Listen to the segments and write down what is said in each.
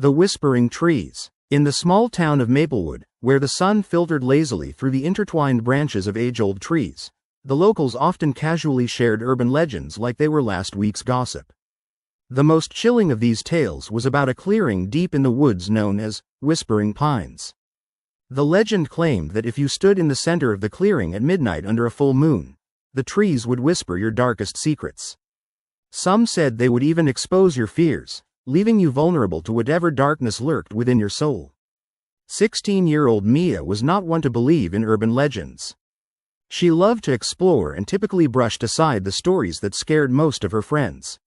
The Whispering Trees. In the small town of Maplewood, where the sun filtered lazily through the intertwined branches of age-old trees, the locals often casually shared urban legends like they were last week's gossip. The most chilling of these tales was about a clearing deep in the woods known as Whispering Pines. The legend claimed that if you stood in the center of the clearing at midnight under a full moon, the trees would whisper your darkest secrets. Some said they would even expose your fears, leaving you vulnerable to whatever darkness lurked within your soul. 16-year-old Mia was not one to believe in urban legends. She loved to explore and typically brushed aside the stories that scared most of her friends.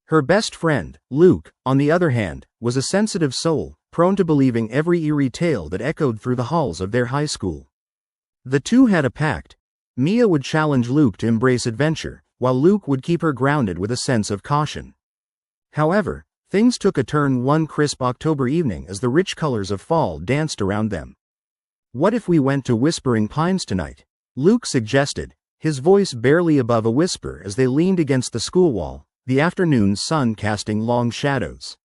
Her best friend, Luke, on the other hand, was a sensitive soul, prone to believing every eerie tale that echoed through the halls of their high school. The two had a pact. Mia would challenge Luke to embrace adventure, while Luke would keep her grounded with a sense of caution. However, things took a turn one crisp October evening as the rich colors of fall danced around them. "What if we went to Whispering Pines tonight?" Luke suggested, his voice barely above a whisper as they leaned against the school wall, the afternoon sun casting long shadows.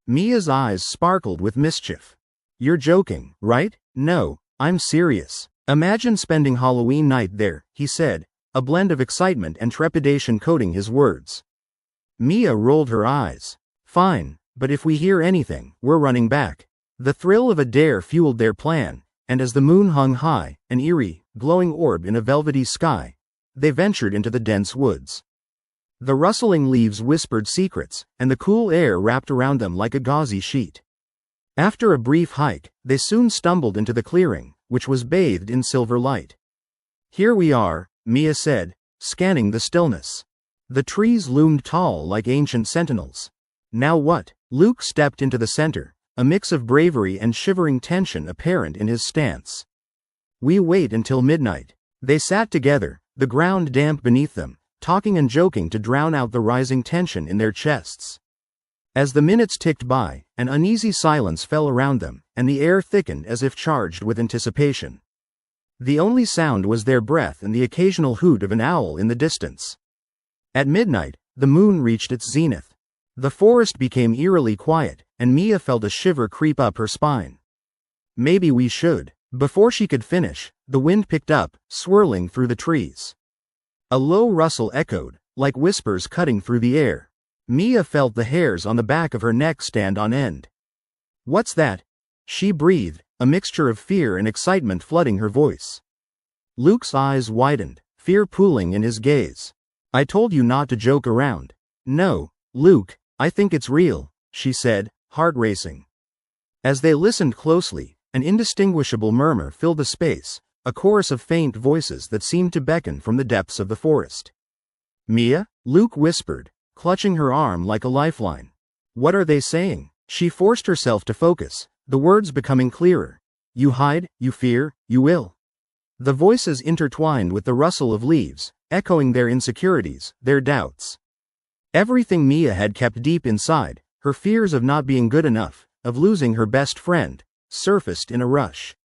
Mia's eyes sparkled with mischief. "You're joking, right?" "No, I'm serious. Imagine spending Halloween night there," he said, a blend of excitement and trepidation coating his words. Mia rolled her eyes. "Fine, but if we hear anything, we're running back." The thrill of a dare fueled their plan, and as the moon hung high, an eerie, glowing orb in a velvety sky, they ventured into the dense woods. The rustling leaves whispered secrets, and the cool air wrapped around them like a gauzy sheet. After a brief hike, they soon stumbled into the clearing, which was bathed in silver light. "Here we are," Mia said, scanning the stillness. The trees loomed tall like ancient sentinels. "Now what?" Luke stepped into the center, a mix of bravery and shivering tension apparent in his stance. "We wait until midnight." They sat together, the ground damp beneath them, talking and joking to drown out the rising tension in their chests. As the minutes ticked by, an uneasy silence fell around them, and the air thickened as if charged with anticipation. The only sound was their breath and the occasional hoot of an owl in the distance. At midnight, the moon reached its zenith. The forest became eerily quiet, and Mia felt a shiver creep up her spine. "Maybe we should." Before she could finish, the wind picked up, swirling through the trees. A low rustle echoed, like whispers cutting through the air. Mia felt the hairs on the back of her neck stand on end. "What's that?" she breathed, a mixture of fear and excitement flooding her voice. Luke's eyes widened, fear pooling in his gaze. "I told you not to joke around." "No, Luke, I think it's real," she said, heart racing. As they listened closely, an indistinguishable murmur filled the space, a chorus of faint voices that seemed to beckon from the depths of the forest. "Mia?" Luke whispered, clutching her arm like a lifeline. "What are they saying?" She forced herself to focus, the words becoming clearer. "You hide, you fear, you will." The voices intertwined with the rustle of leaves, echoing their insecurities, their doubts. Everything Mia had kept deep inside, her fears of not being good enough, of losing her best friend, surfaced in a rush.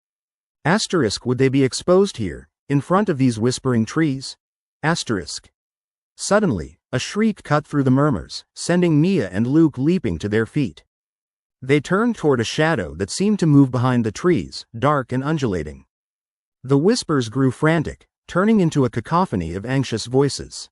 Would they be exposed here, in front of these whispering trees? Suddenly, a shriek cut through the murmurs, sending Mia and Luke leaping to their feet. They turned toward a shadow that seemed to move behind the trees, dark and undulating. The whispers grew frantic, turning into a cacophony of anxious voices.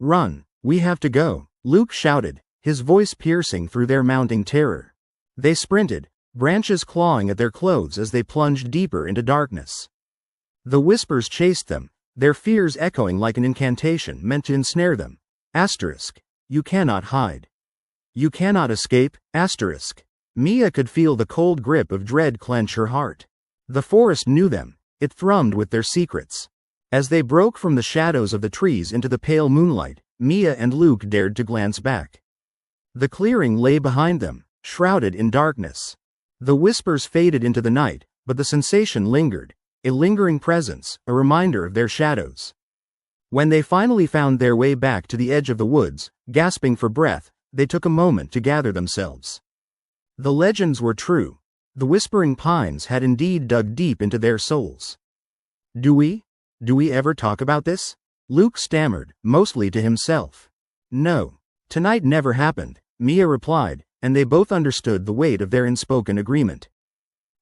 "Run, we have to go," Luke shouted, his voice piercing through their mounting terror. They sprinted, branches clawing at their clothes as they plunged deeper into darkness. The whispers chased them, their fears echoing like an incantation meant to ensnare them. "You cannot hide. You cannot escape." Mia could feel the cold grip of dread clench her heart. The forest knew them, it thrummed with their secrets. As they broke from the shadows of the trees into the pale moonlight, Mia and Luke dared to glance back. The clearing lay behind them, shrouded in darkness. The whispers faded into the night, but the sensation lingered, a lingering presence, a reminder of their shadows. When they finally found their way back to the edge of the woods, gasping for breath, they took a moment to gather themselves. The legends were true. The Whispering Pines had indeed dug deep into their souls. Do we ever talk about this?" Luke stammered, mostly to himself. "No. Tonight never happened," Mia replied, and they both understood the weight of their unspoken agreement.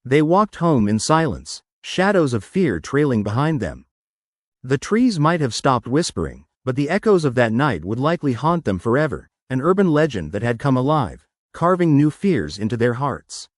They walked home in silence, shadows of fear trailing behind them. The trees might have stopped whispering, but the echoes of that night would likely haunt them forever, an urban legend that had come alive, carving new fears into their hearts.